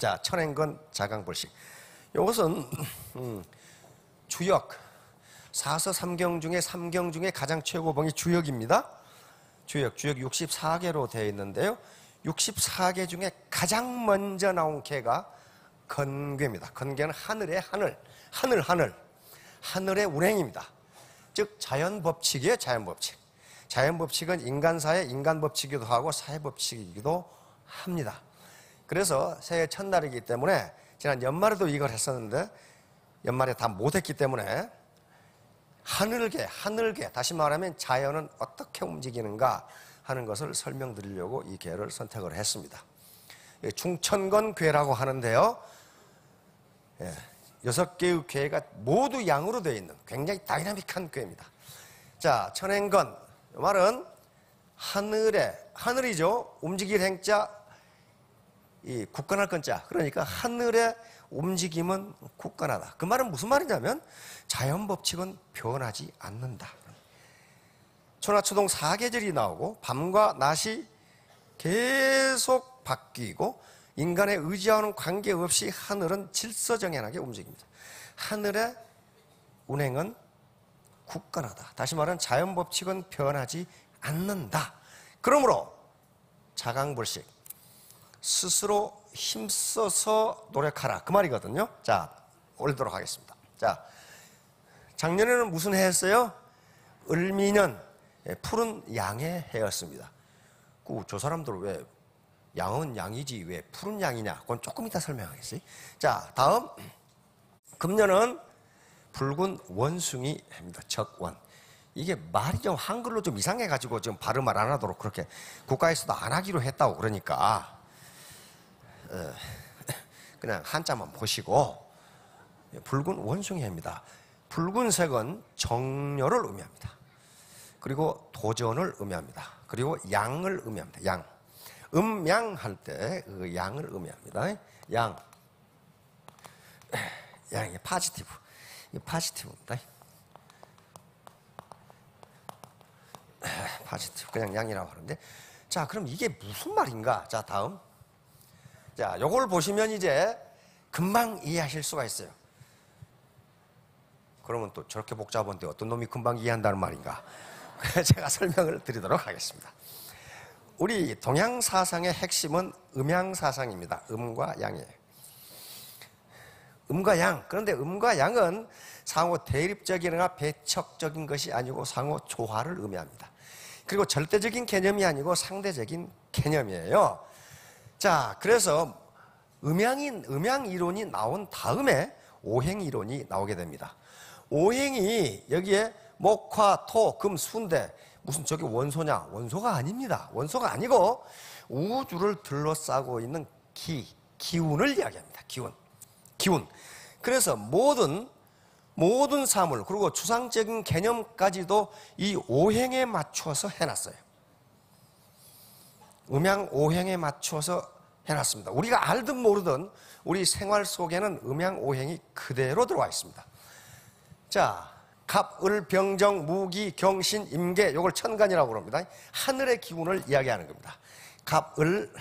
자, 천행건 자강불식. 이것은 주역, 사서 삼경 중에 가장 최고봉이 주역입니다. 주역 64개로 되어 있는데요. 64개 중에 가장 먼저 나온 개가 건괴입니다. 건괴는 하늘의 하늘의 운행입니다. 즉 자연법칙이에요. 자연법칙. 자연법칙은 인간사의 인간법칙이기도 하고 사회법칙이기도 합니다. 그래서 새해 첫날이기 때문에 지난 연말에도 이걸 했었는데 연말에 다 못했기 때문에 하늘계, 다시 말하면 자연은 어떻게 움직이는가 하는 것을 설명드리려고 이 괴를 선택을 했습니다. 중천건 괴라고 하는데요. 6개의 괴가 모두 양으로 되어 있는 굉장히 다이나믹한 괴입니다. 자, 천행건, 이 말은 하늘이죠. 움직일 행자, 이 굳건할 건자. 그러니까 하늘의 움직임은 굳건하다. 그 말은 무슨 말이냐면 자연법칙은 변하지 않는다. 초나초동 4계절이 나오고 밤과 낮이 계속 바뀌고 인간의 의지와는 관계없이 하늘은 질서정연하게 움직입니다. 하늘의 운행은 굳건하다. 다시 말하면 자연법칙은 변하지 않는다. 그러므로 자강불식, 스스로 힘써서 노력하라, 그 말이거든요. 자, 올리도록 하겠습니다. 자, 작년에는 무슨 해였어요? 을미년, 푸른 양의 해였습니다. 저 사람들 왜 양은 양이지 왜 푸른 양이냐? 그건 조금 이따 설명하겠어요. 자, 다음 금년은 붉은 원숭이 해입니다. 적원. 이게 말이 좀 한글로 좀 이상해가지고 지금 발음을 안 하도록 그렇게 국가에서도 안 하기로 했다고 그러니까 그냥 한자만 보시고 붉은 원숭이 해입니다. 붉은색은 정열을 의미합니다. 그리고 도전을 의미합니다. 그리고 양을 의미합니다. 양. 음양할 때 그 양을 의미합니다. 양이 파지티브. 이 파지티브입니다. 파지티브. 그냥 양이라고 하는데. 자, 그럼 이게 무슨 말인가? 자, 다음. 자, 요걸 보시면 이제 금방 이해하실 수가 있어요. 그러면 또 저렇게 복잡한데 어떤 놈이 금방 이해한다는 말인가? 제가 설명을 드리도록 하겠습니다. 우리 동양 사상의 핵심은 음양사상입니다. 음과 양이에요. 음과 양. 그런데 음과 양은 상호 대립적이거나 배척적인 것이 아니고 상호 조화를 의미합니다. 그리고 절대적인 개념이 아니고 상대적인 개념이에요. 자, 그래서 음양 이론이 나온 다음에 오행 이론이 나오게 됩니다. 오행이 여기에 목, 화, 토, 금, 수인데 무슨 저게 원소냐? 원소가 아닙니다. 원소가 아니고 우주를 둘러싸고 있는 기운을 이야기합니다. 기운. 그래서 모든 사물 그리고 추상적인 개념까지도 이 오행에 맞춰서 해놨어요. 음양 오행에 맞춰서 해놨습니다. 우리가 알든 모르든 우리 생활 속에는 음양 오행이 그대로 들어와 있습니다. 자, 갑, 을, 병정, 무기, 경신, 임계, 이걸 천간이라고 그럽니다. 하늘의 기운을 이야기하는 겁니다. 갑, 을,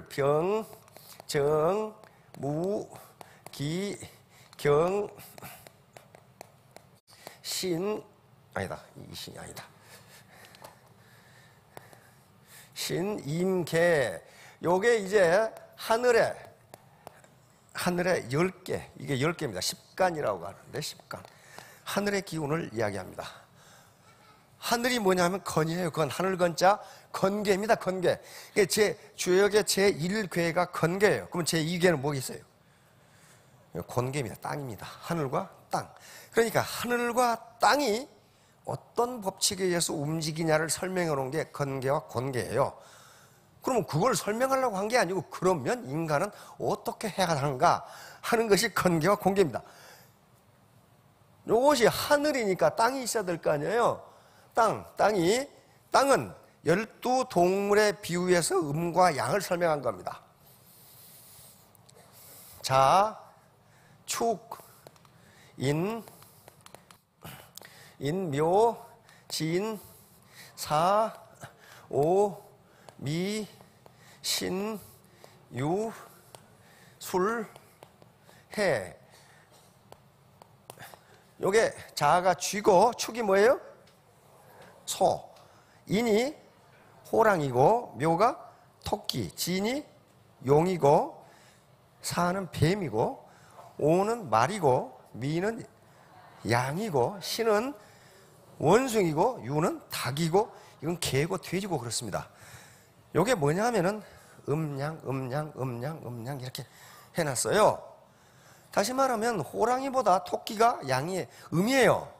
병, 정, 무, 기, 경, 신, 아니다. 이 신이 아니다. 신, 임, 개. 요게 이제 하늘의 10개. 이게 10개입니다. 십간이라고 하는데, 십간. 하늘의 기운을 이야기합니다. 하늘이 뭐냐면 건이에요. 건. 하늘건자, 건괴입니다. 건괴. 이게 주역의 제1괴가 건괴예요. 그럼 제2괴는 뭐겠어요? 곤괴입니다. 땅입니다. 하늘과 땅. 그러니까 하늘과 땅이 어떤 법칙에 의해서 움직이냐를 설명해 놓은 게 건괴와 곤괴예요. 그러면 그걸 설명하려고 한 게 아니고 그러면 인간은 어떻게 해야 하는가 하는 것이 건괴와 곤괴입니다. 이것이 하늘이니까 땅이 있어야 될 거 아니에요. 땅은 12동물의 비유에서 음과 양을 설명한 겁니다. 자, 축, 인, 묘, 진, 사, 오, 미, 신, 유, 술, 해. 요게 자가 쥐고 축이 뭐예요? 소. 인이 호랑이고 묘가 토끼, 진이 용이고 사는 뱀이고 오는 말이고 미는 양이고 신은 원숭이고 유는 닭이고 이건 개고 돼지고 그렇습니다. 요게 뭐냐면은 음양 이렇게 해놨어요. 다시 말하면 호랑이보다 토끼가 양이 음이에요.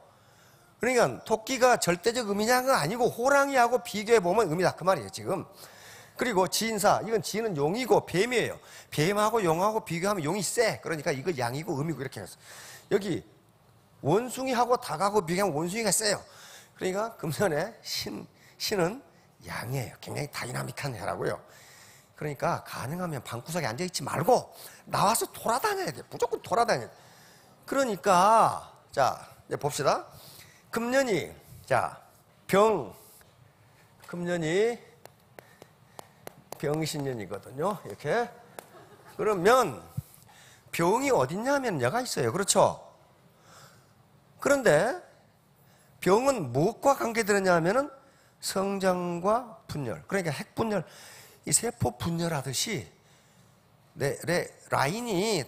그러니까 토끼가 절대적 음이냐가 아니고 호랑이하고 비교해보면 음이다 그 말이에요 지금. 그리고 진사, 이건 진은 용이고 뱀이에요. 뱀하고 용하고 비교하면 용이 세. 그러니까 이거 양이고 음이고 이렇게 해서 여기 원숭이하고 닭하고 비교하면 원숭이가 세요. 그러니까 금년에 신은 양이에요. 굉장히 다이나믹한 해라고요. 그러니까 가능하면 방구석에 앉아있지 말고 나와서 돌아다녀야 돼. 무조건 돌아다녀야 돼. 그러니까 자 이제 봅시다. 금년이 자 금년이 병신년이거든요. 이렇게. 그러면 병이 어딨냐면 여가 있어요. 그렇죠? 그런데 병은 무엇과 관계되느냐 하면은 성장과 분열. 그러니까 핵분열, 이 세포 분열하듯이 라인이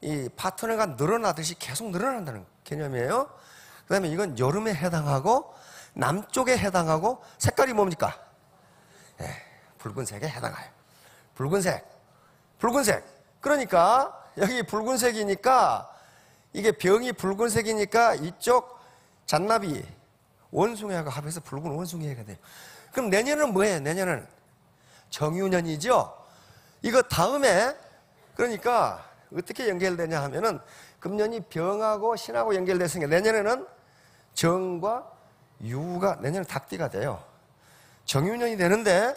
이 파트너가 늘어나듯이 계속 늘어난다는 개념이에요. 그 다음에 이건 여름에 해당하고 남쪽에 해당하고 색깔이 뭡니까? 붉은색에 해당해요. 붉은색. 그러니까 여기 붉은색이니까 이게 병이 붉은색이니까 이쪽 잔나비 원숭이하고 합해서 붉은 원숭이가 돼요. 그럼 내년은 뭐예요? 내년은 정유년이죠. 이거 다음에 그러니까 어떻게 연결되냐 하면은 금년이 병하고 신하고 연결됐으니까 내년에는 정과 유가 내년에 닭띠가 돼요. 정유년이 되는데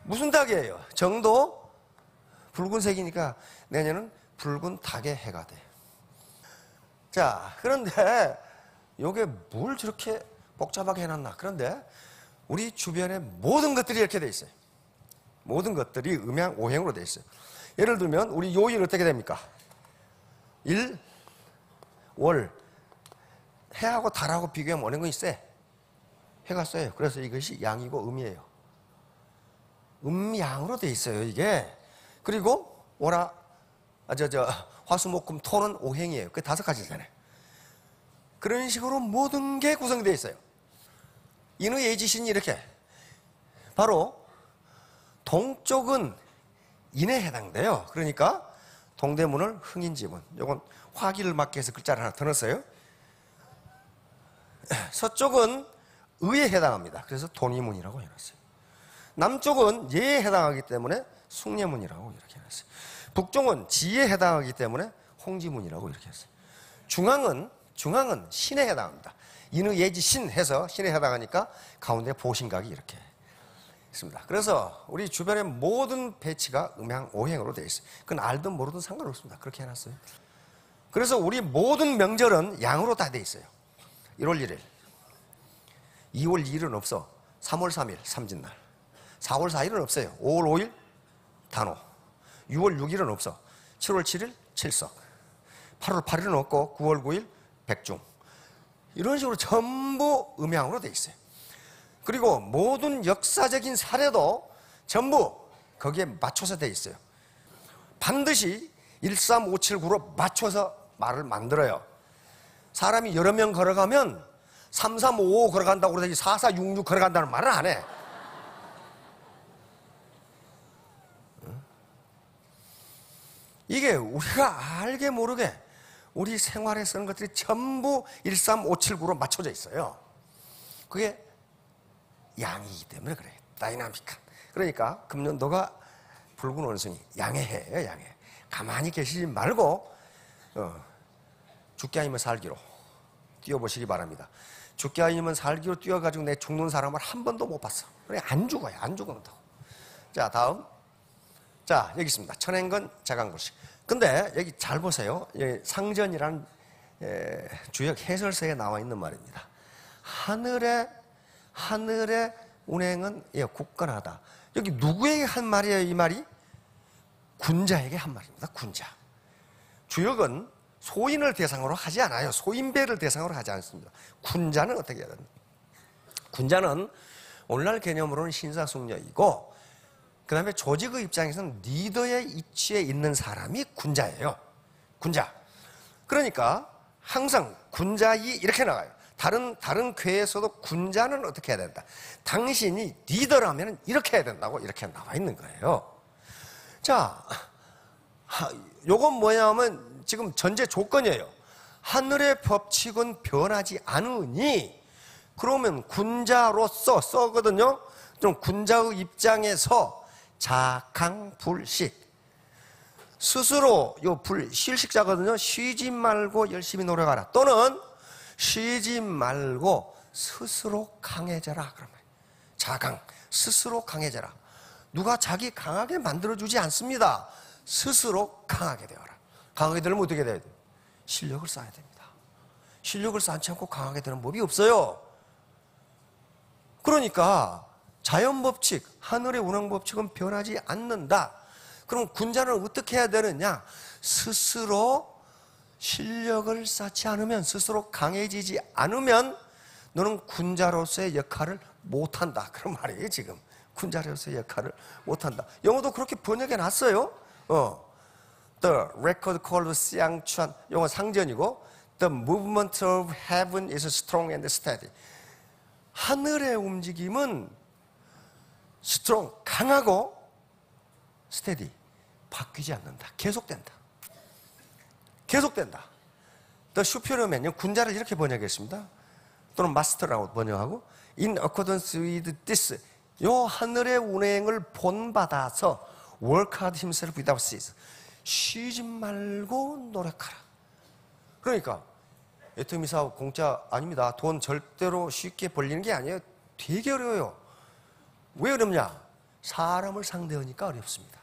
무슨 닭이에요? 정도 붉은색이니까 내년은 붉은 닭의 해가 돼요. 자, 그런데 이게 뭘 저렇게 복잡하게 해놨나? 그런데 우리 주변에 모든 것들이 이렇게 돼 있어요. 모든 것들이 음양 오행으로 돼 있어요. 예를 들면 우리 요일 어떻게 됩니까? 일, 월. 해하고 달하고 비교하면 어느 것이 세? 해가 세요. 그래서 이것이 양이고 음이에요. 음양으로 돼 있어요, 이게. 그리고 화수목금 토는 오행이에요. 그 5가지잖아요. 그런 식으로 모든 게 구성되어 있어요. 인의예지신이 이렇게. 바로 동쪽은 인에 해당돼요. 그러니까 동대문을 흥인지문. 이건 화기를 맞게 해서 글자를 하나 더 넣었어요. 서쪽은 의에 해당합니다. 그래서 돈이문이라고 해놨어요. 남쪽은 예에 해당하기 때문에 숭례문이라고 이렇게 해놨어요. 북쪽은 지에 해당하기 때문에 홍지문이라고 이렇게 했어요. 중앙은 신에 해당합니다. 인의예지 신 해서 신에 해당하니까 가운데 보신각이 이렇게 있습니다. 그래서 우리 주변의 모든 배치가 음양 오행으로 되어 있어요. 그건 알든 모르든 상관없습니다. 그렇게 해놨어요. 그래서 우리 모든 명절은 양으로 다 되어 있어요. 1월 1일, 2월 2일은 없어. 3월 3일 삼진날, 4월 4일은 없어요. 5월 5일 단오, 6월 6일은 없어. 7월 7일 칠석, 8월 8일은 없고 9월 9일 백중. 이런 식으로 전부 음양으로 되어 있어요. 그리고 모든 역사적인 사례도 전부 거기에 맞춰서 되어 있어요. 반드시 13579로 맞춰서 말을 만들어요. 사람이 여러 명 걸어가면 3355 걸어간다고 그러지 4466 걸어간다는 말을 안 해. 이게 우리가 알게 모르게 우리 생활에 쓰는 것들이 전부 13579로 맞춰져 있어요. 그게 양이기 때문에 그래요. 다이나믹한. 그러니까 금년도가 붉은 원숭이 양의 해예요. 양의. 가만히 계시지 말고 죽게 아니면 살기로 뛰어보시기 바랍니다. 죽게 아니면 살기로 뛰어가지고 내 죽는 사람을 한 번도 못 봤어. 그래 안 죽어요. 안 죽어놓다고. 자, 다음. 자, 여기 있습니다. 천행건 자강불식. 근데 여기 잘 보세요. 여기 상전이라는 주역 해설서에 나와 있는 말입니다. 하늘의 운행은 굳건하다. 여기 누구에게 한 말이에요, 이 말이? 군자에게 한 말입니다. 군자. 주역은 소인을 대상으로 하지 않아요. 소인배를 대상으로 하지 않습니다. 군자는 어떻게 해야 됩니까? 군자는 오늘날 개념으로는 신사숙녀이고, 그 다음에 조직의 입장에서는 리더의 위치에 있는 사람이 군자예요. 군자. 그러니까 항상 군자이 이렇게 나가요. 다른 궤에서도 군자는 어떻게 해야 된다. 당신이 리더라면 이렇게 해야 된다고 이렇게 나와 있는 거예요. 자, 요건 뭐냐면 지금 전제 조건이에요. 하늘의 법칙은 변하지 않으니, 그러면 군자로서 써거든요. 좀 군자의 입장에서 자강불식, 스스로 요 실식자거든요. 쉬지 말고 열심히 노력하라, 또는 쉬지 말고 스스로 강해져라. 그러면 자강, 스스로 강해져라. 누가 자기 강하게 만들어주지 않습니다. 스스로 강하게 되어라. 강하게 되려면 어떻게 돼야 돼요? 실력을 쌓아야 됩니다. 실력을 쌓지 않고 강하게 되는 법이 없어요. 그러니까 자연법칙, 하늘의 운행법칙은 변하지 않는다. 그럼 군자는 어떻게 해야 되느냐? 스스로 실력을 쌓지 않으면, 스스로 강해지지 않으면 너는 군자로서의 역할을 못한다. 그런 말이에요. 지금 군자로서의 역할을 못한다. 영어도 그렇게 번역해 놨어요. The record called 쌍추안, 영어 상전이고, The movement of heaven is strong and steady. 하늘의 움직임은 strong, 강하고, steady, 바뀌지 않는다. 계속된다. 계속된다. The superior면요, 군자를 이렇게 번역했습니다. 또는 마스터라고 번역하고, in accordance with this, 요 하늘의 운행을 본받아서 work hard himself without cease, 쉬지 말고 노력하라. 그러니까 애터미 사업 공짜 아닙니다. 돈 절대로 쉽게 벌리는 게 아니에요. 되게 어려워요. 왜 어렵냐? 사람을 상대하니까 어렵습니다.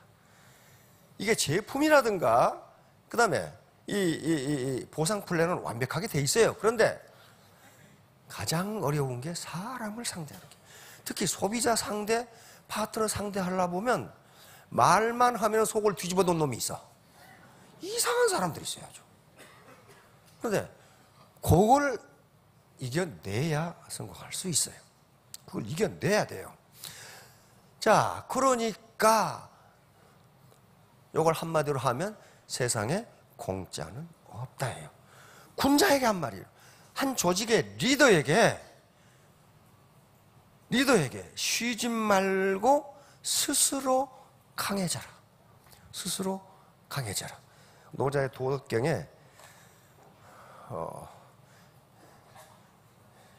이게 제품이라든가 그 다음에 이 보상 플랜은 완벽하게 돼 있어요. 그런데 가장 어려운 게 사람을 상대하는 게, 특히 소비자 상대, 파트너 상대하려고 보면 말만 하면 속을 뒤집어 놓은 놈이 있어. 이상한 사람들이 있어요. 아주. 그런데 그걸 이겨내야 성공할 수 있어요. 그걸 이겨내야 돼요. 자, 그러니까 이걸 한마디로 하면 세상에 공짜는 없다예요. 군자에게 한 말이에요. 한 조직의 리더에게 쉬지 말고 스스로 강해져라. 스스로 강해져라. 노자의 도덕경에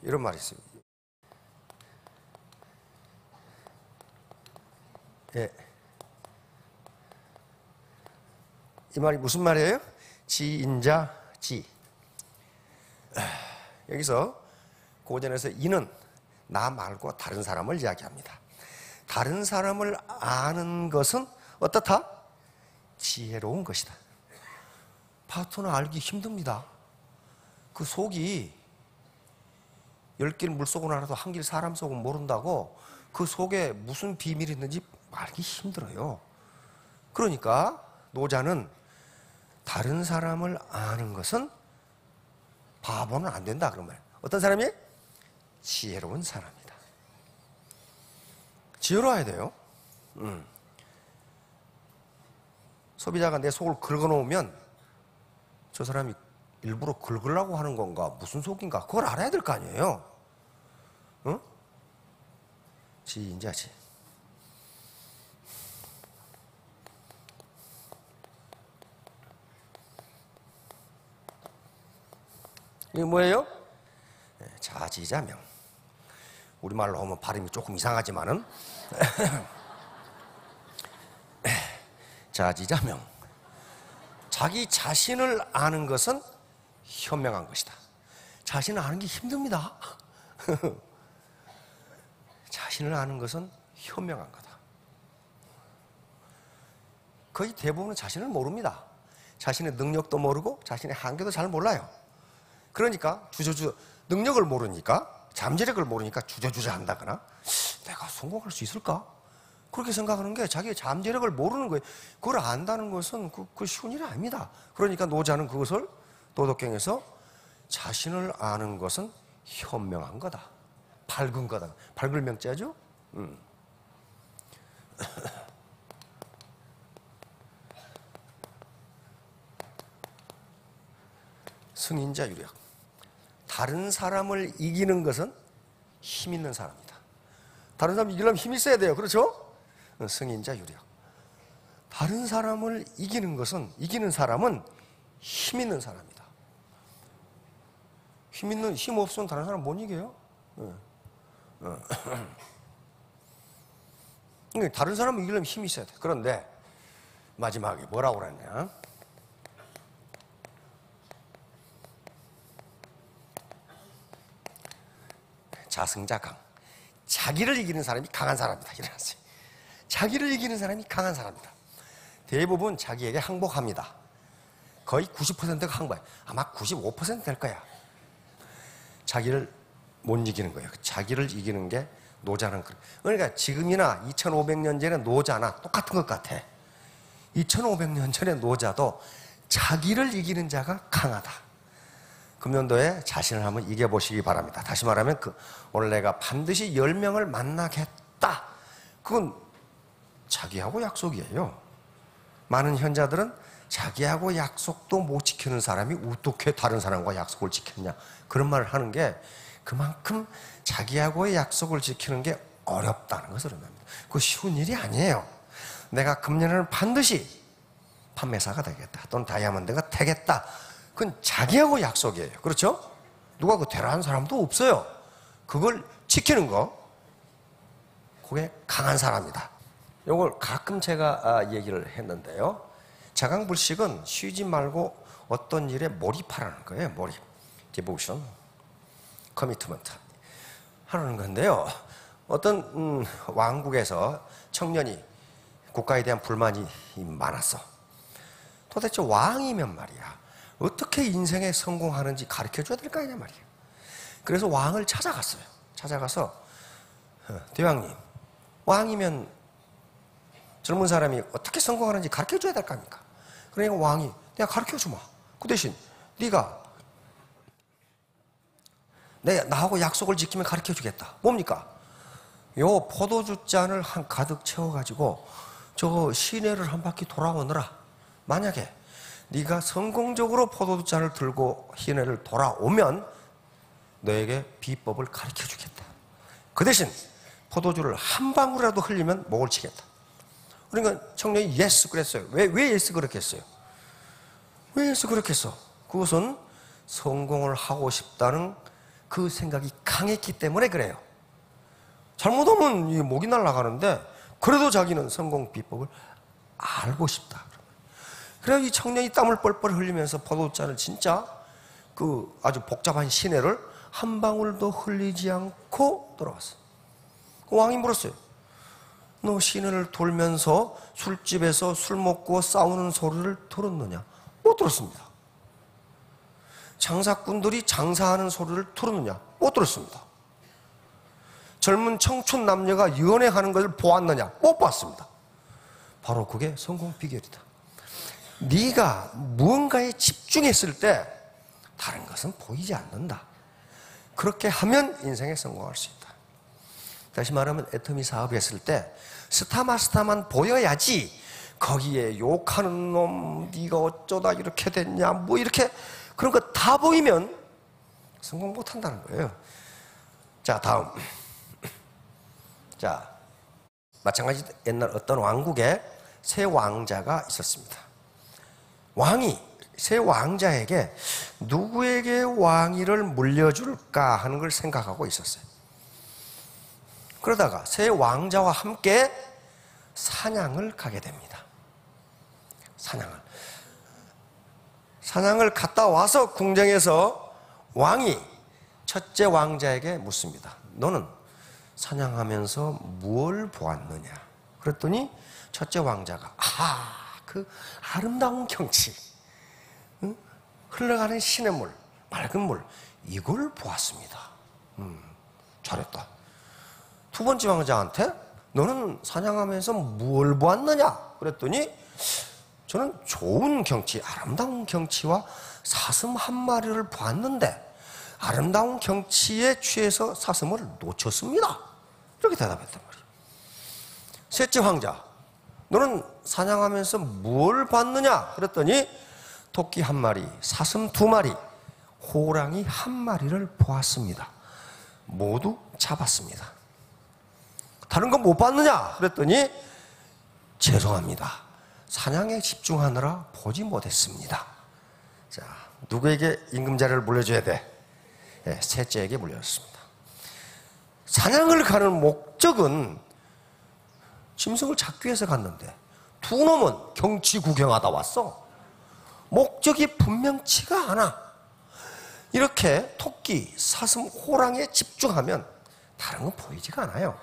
이런 말이 있습니다. 예. 이 말이 무슨 말이에요? 지인자 지. 여기서 고전에서 이는 나 말고 다른 사람을 이야기합니다. 다른 사람을 아는 것은 어떻다? 지혜로운 것이다. 파트너 알기 힘듭니다. 그 속이 10길 물속은 알아도 한 길 사람 속은 모른다고, 그 속에 무슨 비밀이 있는지 알기 힘들어요. 그러니까 노자는 다른 사람을 아는 것은 바보는 안 된다 그런 말이에요. 어떤 사람이? 지혜로운 사람이다. 지혜로워야 돼요. 소비자가 내 속을 긁어놓으면 저 사람이 일부러 긁으려고 하는 건가, 무슨 속인가, 그걸 알아야 될 거 아니에요. 응? 지인자지. 이게 뭐예요? 자지자명. 우리말로 하면 발음이 조금 이상하지만은 자지자명. 자기 자신을 아는 것은 현명한 것이다. 자신을 아는 게 힘듭니다. 자신을 아는 것은 현명한 거다. 거의 대부분은 자신을 모릅니다. 자신의 능력도 모르고 자신의 한계도 잘 몰라요. 그러니까 주저주저, 능력을 모르니까, 잠재력을 모르니까 주저주저 한다거나, 내가 성공할 수 있을까? 그렇게 생각하는 게 자기의 잠재력을 모르는 거예요. 그걸 안다는 것은 그 쉬운 일이 아닙니다. 그러니까 노자는 그것을 도덕경에서 자신을 아는 것은 현명한 거다. 밝은 거다. 밝을 명자죠? 승인자 유력. 다른 사람을 이기는 것은 힘 있는 사람이다. 다른 사람 이기려면 힘이 있어야 돼요. 그렇죠? 승인자 유력. 다른 사람을 이기는 사람은 힘 있는 사람이다. 힘 없으면 다른 사람 못 이겨요. 다른 사람을 이기려면 힘이 있어야 돼. 그런데 마지막에 뭐라고 그랬냐? 자승자강. 자기를 이기는 사람이 강한 사람이다. 이래놨어요. 자기를 이기는 사람이 강한 사람이다. 대부분 자기에게 항복합니다. 거의 90%가 항복해. 아마 95% 될 거야. 자기를 못 이기는 거예요. 자기를 이기는 게 노자는 그래. 그러니까 지금이나 2500년 전의 노자나 똑같은 것 같아. 2500년 전의 노자도 자기를 이기는 자가 강하다. 금년도에 자신을 한번 이겨보시기 바랍니다. 다시 말하면 오늘 내가 반드시 10명을 만나겠다. 그건 자기하고 약속이에요. 많은 현자들은 자기하고 약속도 못 지키는 사람이 어떻게 다른 사람과 약속을 지켰냐, 그런 말을 하는 게 그만큼 자기하고의 약속을 지키는 게 어렵다는 것을 의미합니다. 그거 쉬운 일이 아니에요. 내가 금년에는 반드시 판매사가 되겠다 또는 다이아몬드가 되겠다, 그건 자기하고 약속이에요. 그렇죠? 누가 그 되라는 사람도 없어요. 그걸 지키는 거, 그게 강한 사람이다. 이걸 가끔 제가 얘기를 했는데요. 자강불식은 쉬지 말고 어떤 일에 몰입하라는 거예요. 몰입, 디보션, 커미트먼트 하는 건데요. 어떤 왕국에서 청년이 국가에 대한 불만이 많았어. 도대체 왕이면 말이야, 어떻게 인생에 성공하는지 가르쳐줘야 될 거 아니냐 말이에요. 그래서 왕을 찾아갔어요. 찾아가서 대왕님, 왕이면 젊은 사람이 어떻게 성공하는지 가르쳐줘야 될 거 아닙니까? 그러니까 왕이 내가 가르쳐주마. 그 대신 네가 나하고 약속을 지키면 가르쳐주겠다. 뭡니까? 요 포도주 잔을 한 가득 채워가지고 저 시내를 한 바퀴 돌아오느라, 만약에 네가 성공적으로 포도주 잔을 들고 시내를 돌아오면 너에게 비법을 가르쳐주겠다. 그 대신 포도주를 한 방울이라도 흘리면 목을 치겠다. 그러니까 청년이 예스 그랬어요. 왜 예스 그렇게 했어요? 왜 예스 그렇게 했어? 그것은 성공을 하고 싶다는 그 생각이 강했기 때문에 그래요. 잘못하면 목이 날아가는데 그래도 자기는 성공 비법을 알고 싶다. 그래서 이 청년이 땀을 뻘뻘 흘리면서 포도잔을 진짜 아주 복잡한 시내를 한 방울도 흘리지 않고 돌아왔어. 그 왕이 물었어요. 너 시내를 돌면서 술집에서 술 먹고 싸우는 소리를 들었느냐? 못 들었습니다. 장사꾼들이 장사하는 소리를 들었느냐? 못 들었습니다. 젊은 청춘 남녀가 연애하는 것을 보았느냐? 못 봤습니다. 바로 그게 성공 비결이다. 네가 무언가에 집중했을 때 다른 것은 보이지 않는다. 그렇게 하면 인생에 성공할 수 있다. 다시 말하면 애터미 사업을 했을 때 스타만 보여야지 거기에 욕하는 놈, 네가 어쩌다 이렇게 됐냐, 뭐 이렇게 그런 거 다 보이면 성공 못 한다는 거예요. 자, 다음. 자, 마찬가지 옛날 어떤 왕국에 새 왕자가 있었습니다. 왕이 새 왕자에게 누구에게 왕위를 물려줄까 하는 걸 생각하고 있었어요. 그러다가 새 왕자와 함께 사냥을 가게 됩니다. 사냥을 갔다 와서 궁정에서 왕이 첫째 왕자에게 묻습니다. 너는 사냥하면서 무엇을 보았느냐? 그랬더니 첫째 왕자가 그 아름다운 경치, 응? 흘러가는 시냇물, 맑은 물, 이걸 보았습니다. 잘했다. 두 번째 왕자한테 너는 사냥하면서 뭘 보았느냐? 그랬더니 저는 좋은 경치, 아름다운 경치와 사슴 한 마리를 보았는데 아름다운 경치에 취해서 사슴을 놓쳤습니다. 이렇게 대답했단 말이에요. 셋째 황자, 너는 사냥하면서 뭘 봤느냐? 그랬더니 토끼 한 마리, 사슴 두 마리, 호랑이 한 마리를 보았습니다. 모두 잡았습니다. 다른 건 못 봤느냐? 그랬더니 죄송합니다. 사냥에 집중하느라 보지 못했습니다. 자, 누구에게 임금자리를 물려줘야 돼? 네, 셋째에게 물려줬습니다. 사냥을 가는 목적은 짐승을 잡기 위해서 갔는데 두 놈은 경치 구경하다 왔어. 목적이 분명치가 않아. 이렇게 토끼, 사슴, 호랑이에 집중하면 다른 건 보이지가 않아요.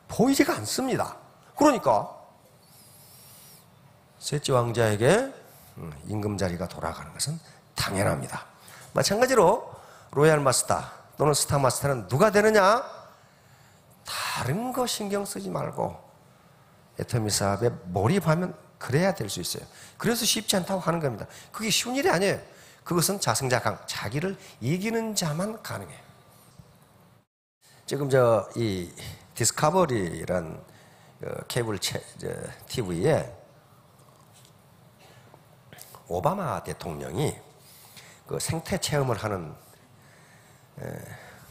보이지가 않습니다. 그러니까 셋째 왕자에게 임금 자리가 돌아가는 것은 당연합니다. 마찬가지로 로얄 마스터 또는 스타 마스터는 누가 되느냐? 다른 거 신경 쓰지 말고 애터미사업에 몰입하면 그래야 될 수 있어요. 그래서 쉽지 않다고 하는 겁니다. 그게 쉬운 일이 아니에요. 그것은 자승자강, 자기를 이기는 자만 가능해요. 지금 이 디스커버리란 케이블 TV에 오바마 대통령이 그 생태 체험을 하는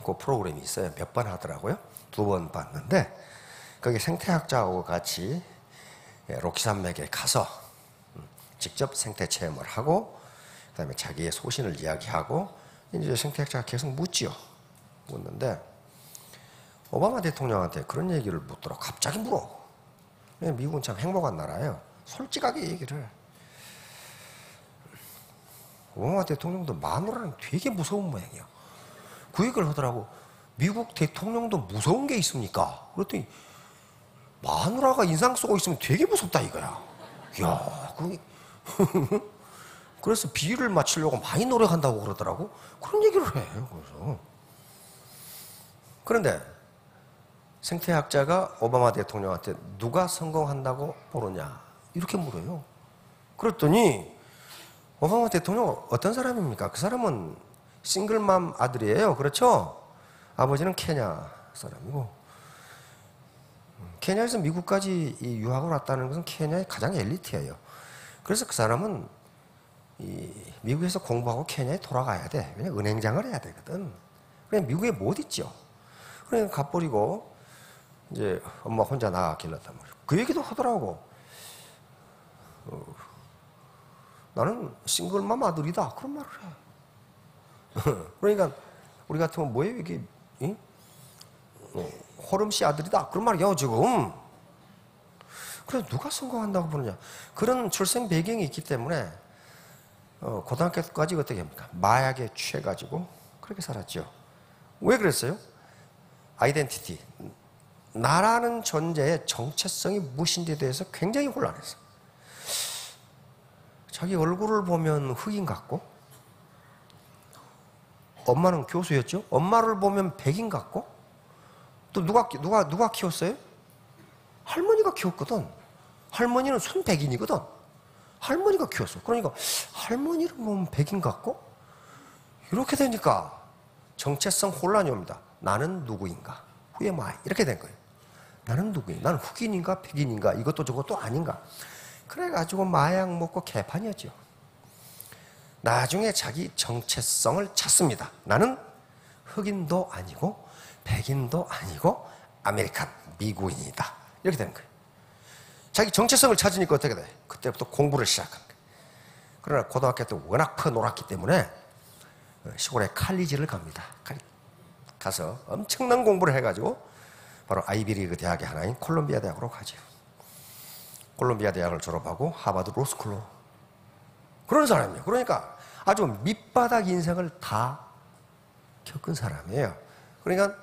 그 프로그램이 있어요. 몇 번 하더라고요. 2번 봤는데 거기 생태학자하고 같이 로키산맥에 가서 직접 생태 체험을 하고 그다음에 자기의 소신을 이야기하고 이제 생태학자가 계속 묻는데 오바마 대통령한테 그런 얘기를 묻더라고. 갑자기 물어. 미국은 참 행복한 나라예요. 솔직하게 얘기를 해. 오바마 대통령도 마누라는 되게 무서운 모양이야. 그 얘기를 하더라고. 미국 대통령도 무서운 게 있습니까? 그랬더니 마누라가 인상 쓰고 있으면 되게 무섭다 이거야. 이야, 그래서 비위를 맞추려고 많이 노력한다고 그러더라고. 그런 얘기를 해. 그래서 그런데 생태학자가 오바마 대통령한테 누가 성공한다고 보느냐 이렇게 물어요. 그랬더니 오바마 대통령 어떤 사람입니까? 그 사람은 싱글맘 아들이에요. 그렇죠? 아버지는 케냐 사람이고 케냐에서 미국까지 유학을 왔다는 것은 케냐의 가장 엘리트예요. 그래서 그 사람은 미국에서 공부하고 케냐에 돌아가야 돼. 왜냐 은행장을 해야 되거든. 그냥 미국에 못 있죠. 그러니까 갚버리고 이제 엄마 혼자 나가 길렀단 말이에요. 그 얘기도 하더라고. 나는 싱글맘 아들이다. 그런 말을 해. 그러니까 우리 같으면 뭐예요 이게? 호름씨 아들이다. 그런 말이야 지금. 그래서 누가 성공한다고 보느냐. 그런 출생 배경이 있기 때문에 고등학교까지 어떻게 합니까? 마약에 취해가지고 그렇게 살았죠. 왜 그랬어요? 아이덴티티. 나라는 존재의 정체성이 무엇인지에 대해서 굉장히 혼란했어. 자기 얼굴을 보면 흑인 같고 엄마는 교수였죠. 엄마를 보면 백인 같고 또 누가 키웠어요? 할머니가 키웠거든. 할머니는 순백인이거든. 할머니가 키웠어. 그러니까 할머니를 보면 백인 같고 이렇게 되니까 정체성 혼란이 옵니다. 나는 누구인가? Who am I? 이렇게 된 거예요. 나는 누구인가? 나는 흑인인가? 백인인가? 이것도 저것도 아닌가? 그래가지고 마약 먹고 개판이었죠. 나중에 자기 정체성을 찾습니다. 나는 흑인도 아니고 백인도 아니고 아메리칸 미국인이다. 이렇게 되는 거예요. 자기 정체성을 찾으니까 어떻게 돼? 그때부터 공부를 시작한 거예요. 그러나 고등학교 때 워낙 놀았기 때문에 시골에 칼리지를 갑니다. 가서 엄청난 공부를 해가지고 바로 아이비리그 대학의 하나인 콜롬비아 대학으로 가죠. 콜롬비아 대학을 졸업하고 하버드 로스쿨로 그런 사람이에요. 그러니까 아주 밑바닥 인생을 다 겪은 사람이에요. 그러니까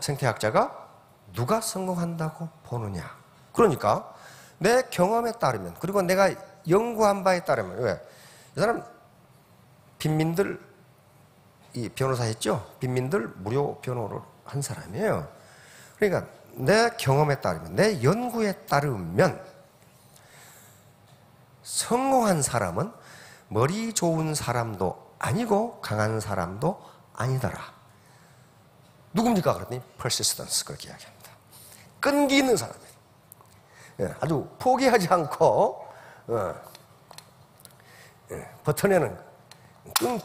생태학자가 누가 성공한다고 보느냐. 그러니까 내 경험에 따르면 그리고 내가 연구한 바에 따르면 왜? 이 사람 빈민들 이 변호사 했죠? 빈민들 무료 변호를 한 사람이에요. 그러니까 내 경험에 따르면, 내 연구에 따르면 성공한 사람은 머리 좋은 사람도 아니고 강한 사람도 아니더라. 누굽니까? 그랬더니 persistence, 그렇게 이야기합니다. 끈기 있는 사람이에요. 아주 포기하지 않고 버텨내는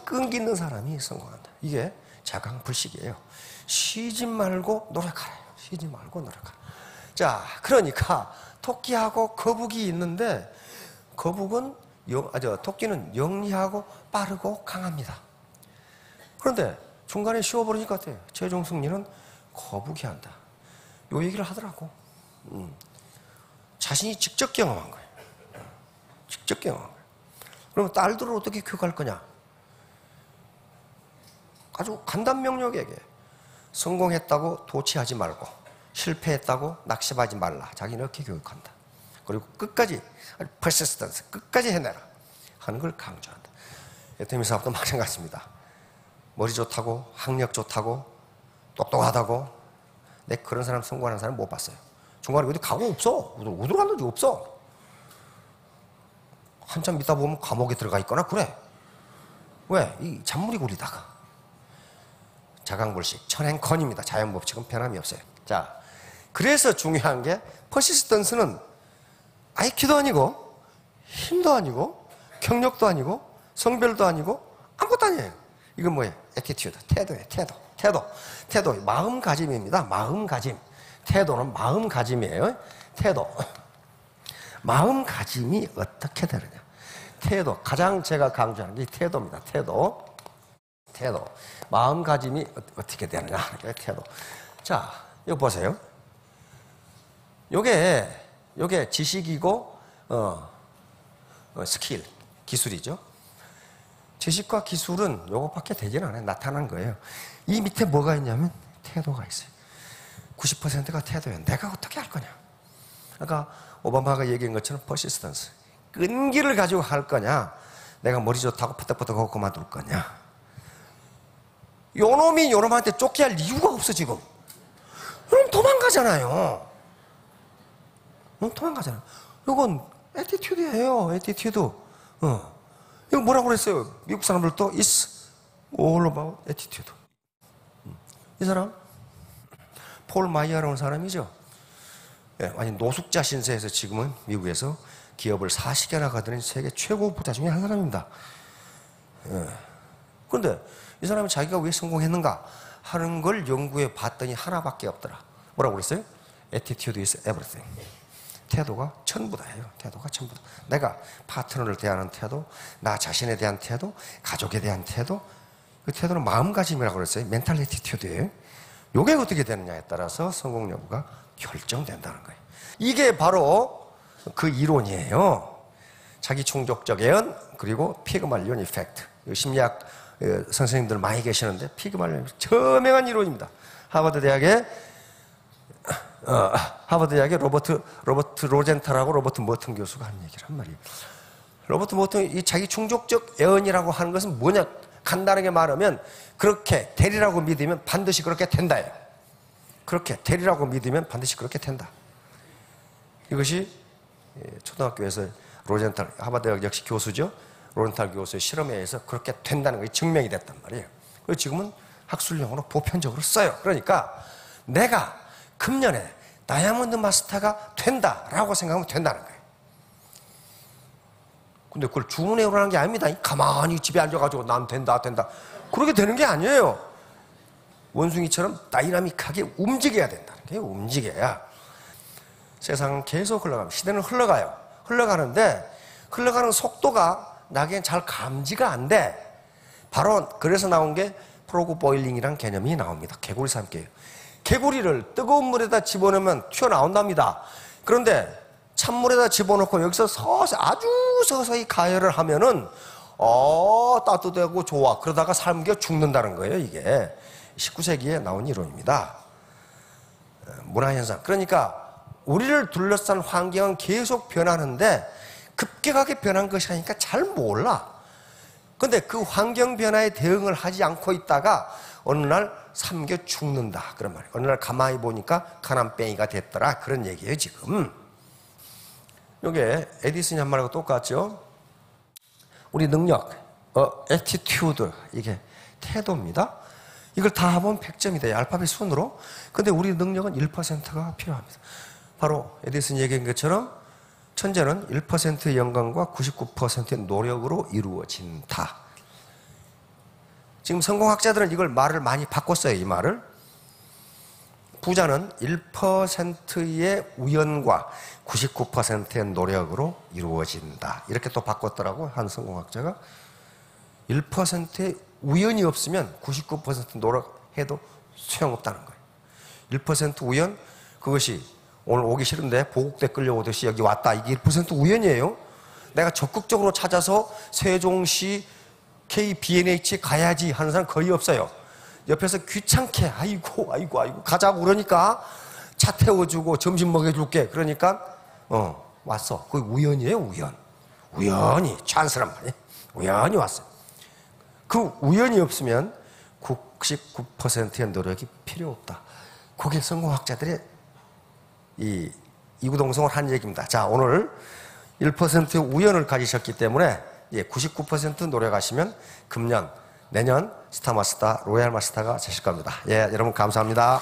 끈기 있는 사람이 성공한다. 이게 자강불식이에요. 쉬지 말고 노력하라. 쉬지 말고 노력하라. 자, 그러니까 토끼하고 거북이 있는데 토끼는 영리하고 빠르고 강합니다. 그런데 중간에 쉬어버리니까 어때요? 최종 승리는 거북이 한다. 요 얘기를 하더라고. 자신이 직접 경험한 거예요. 직접 경험한 거예요. 그럼 딸들을 어떻게 교육할 거냐? 아주 간단 명료하게 성공했다고 도취하지 말고 실패했다고 낙심하지 말라. 자기는 이렇게 교육한다. 그리고 끝까지 persistence, 끝까지 해내라 하는 걸 강조한다. 애터미 사업도 마찬가지입니다. 머리 좋다고, 학력 좋다고, 똑똑하다고, 내 그런 사람, 성공하는 사람 못 봤어요. 중간에 어디 가고 없어. 어디로 갔는지 없어. 한참 있다 보면 감옥에 들어가 있거나 그래. 왜? 이 잔물이 굴리다가. 자강불식, 천행컨입니다. 자연법칙은 변함이 없어요. 자, 그래서 중요한 게 퍼시스턴스는 IQ도 아니고 힘도 아니고 경력도 아니고 성별도 아니고 아무것도 아니에요. 이건 뭐예요? 애티튜드, 태도예요. 태도, 마음가짐입니다. 마음가짐. 태도는 마음가짐이에요. 태도. 마음가짐이 어떻게 되느냐. 태도, 가장 제가 강조하는 게 태도입니다. 태도. 마음가짐이 어떻게 되느냐. 태도. 자, 이거 보세요. 요게 지식이고, 스킬, 기술이죠. 지식과 기술은 요것밖에 되진 않아요. 나타난 거예요. 이 밑에 뭐가 있냐면 태도가 있어요. 90%가 태도예요. 내가 어떻게 할 거냐. 그러니까 오바마가 얘기한 것처럼 persistence, 끈기를 가지고 할 거냐, 내가 머리 좋다고 퍼덕퍼덕 하고 그만둘 거냐. 요놈이 요놈한테 쫓게 할 이유가 없어 지금. 그럼 도망가잖아요. 도망가잖아요. 이건 애티튜드예요. 애티튜드. 이거 뭐라고 그랬어요? 미국 사람들도 It's all about attitude. 이 사람 폴 마이어라는 사람이죠. 아니 노숙자 신세에서 지금은 미국에서 기업을 40개나 가더니 세계 최고 부자 중에 한 사람입니다. 그런데 이 사람이 자기가 왜 성공했는가 하는 걸 연구해 봤더니 하나밖에 없더라. 뭐라고 그랬어요? Attitude is everything. 태도가 전부다예요. 태도가 전부다. 내가 파트너를 대하는 태도, 나 자신에 대한 태도, 가족에 대한 태도, 그 태도는 마음가짐이라고 그랬어요. 멘탈 애티튜드예요. 이게 어떻게 되느냐에 따라서 성공 여부가 결정된다는 거예요. 이게 바로 그 이론이에요. 자기 충족적 예언, 그리고 피그말리온 이펙트. 심리학 선생님들 많이 계시는데 피그말리온 저명한 이론입니다. 하버드 대학의 로버트 로젠탈하고 로버트 머튼 교수가 한 얘기를 한 말이에요. 로버트 머튼이 이 자기 충족적 예언이라고 하는 것은 뭐냐? 간단하게 말하면 그렇게 되리라고 믿으면 반드시 그렇게 된다예요. 그렇게 되리라고 믿으면 반드시 그렇게 된다. 이것이 초등학교에서 로젠탈, 하버드 대학 역시 교수죠. 로젠탈 교수의 실험에 의해서 그렇게 된다는 것이 증명이 됐단 말이에요. 그리고 지금은 학술용어로 보편적으로 써요. 그러니까 내가 금년에 다이아몬드 마스터가 된다라고 생각하면 된다는 거예요. 근데 그걸 주문해오라는 게 아닙니다. 가만히 집에 앉아가지고 난 된다. 그렇게 되는 게 아니에요. 원숭이처럼 다이나믹하게 움직여야 된다는 거예요. 움직여야. 세상은 계속 흘러갑니다. 시대는 흘러가요. 흘러가는 속도가 나에겐 잘 감지가 안 돼. 바로 그래서 나온 게 프로그 보일링이라는 개념이 나옵니다. 개구리 삶기예요. 개구리를 뜨거운 물에다 집어넣으면 튀어나온답니다. 그런데 찬물에다 집어넣고 여기서 아주 서서히 가열을 하면은 따뜻하고 좋아. 그러다가 삶겨 죽는다는 거예요. 이게 19세기에 나온 이론입니다. 문화현상. 그러니까 우리를 둘러싼 환경은 계속 변하는데 급격하게 변한 것이 아니니까 잘 몰라. 근데 그 환경 변화에 대응을 하지 않고 있다가 어느 날 삼겨 죽는다 그런 말이에요. 어느 날 가만히 보니까 가난뱅이가 됐더라 그런 얘기예요 지금. 이게 에디슨이 한 말하고 똑같죠. 우리 능력, attitude, 이게 태도입니다. 이걸 다 하면 100점이 돼요. 알파벳 순으로. 근데 우리 능력은 1%가 필요합니다. 바로 에디슨이 얘기한 것처럼 천재는 1%의 영광과 99%의 노력으로 이루어진다. 지금 성공학자들은 이걸 말을 많이 바꿨어요. 이 말을. 부자는 1%의 우연과 99%의 노력으로 이루어진다. 이렇게 또 바꿨더라고 한 성공학자가. 1%의 우연이 없으면 99% 노력해도 소용없다는 거예요. 1% 우연, 그것이 오늘 오기 싫은데 보국대 끌려오듯이 여기 왔다. 이게 1% 우연이에요. 내가 적극적으로 찾아서 세종시 KBNH 가야지 하는 사람 거의 없어요. 옆에서 귀찮게 아이고 가자고 그러니까 차 태워주고 점심 먹여줄게 그러니까 왔어. 그게 우연이에요. 우연히 찬스란 말이에요. 우연히 왔어요. 그 우연이 없으면 99%의 노력이 필요 없다. 그게 성공학자들의 이구동성을 한 얘기입니다. 자, 오늘 1%의 우연을 가지셨기 때문에 99% 노력하시면 금년 내년 스타마스터, 로얄마스터가 되실 겁니다. 예, 여러분 감사합니다.